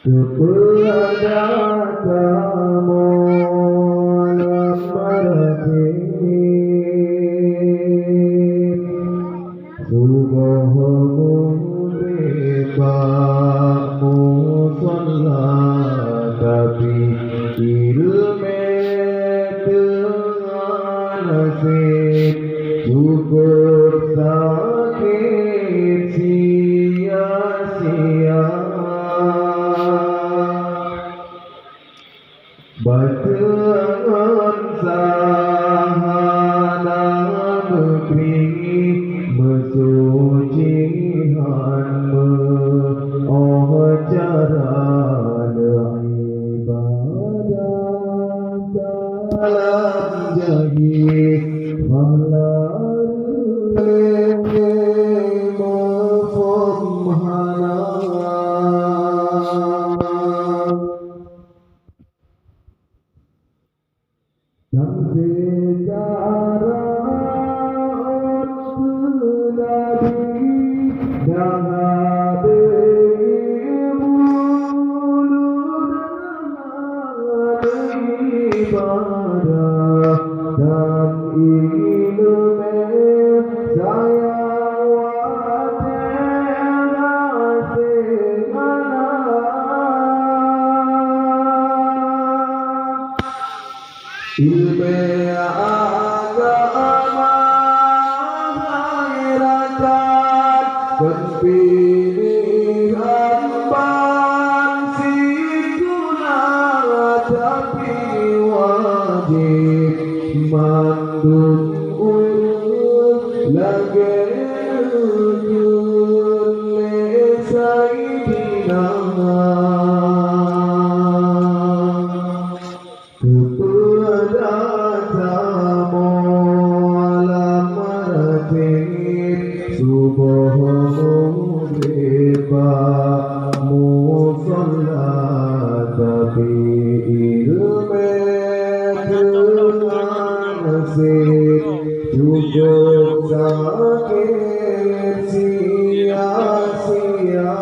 kepada kamu lemparati subuhmu ribamu sholat tapi ilme dengan nasib cukup sakit sia-sia. Bacaan sahana negeri mesucihan mengajaran ibadah dalam jahit dan sejarah terjadi dan ibadah dan ilmu saya ilmu agama ghairatan pilihan bangsi guna tapi wajib mandung lagi sayyidina subuhmu ribamu sholat tapi ilme dengan nasib cukup sakit sia-sia.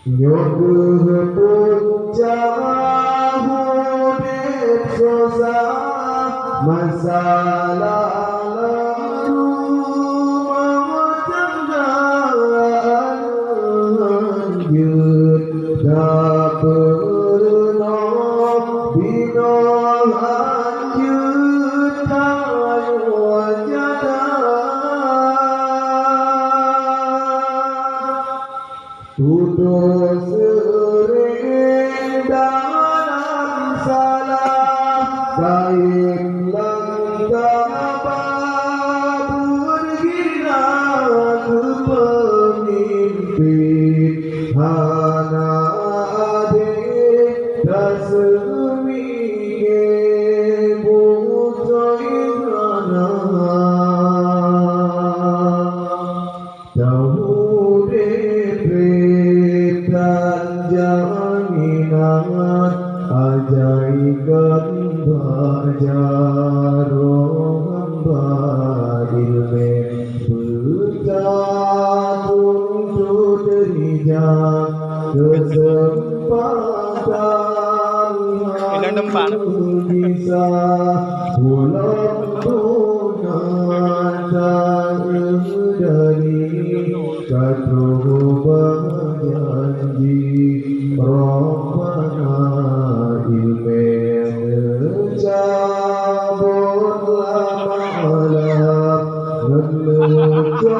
Nyoguh jauh susah masalah lalu tanggaan lanjut tak pernah bina lanjut tak wajadah putus sering dalam salah baik langkah bergina ke pemimpin hana adik dan seminggu bucai hana jauh dan jaminan ajaikan bajaroh hamba ilme berjatuh derijat kesempatan bisa pulang tunatan dari katuh berjanji Rabbana ilme cabutlah malam menuju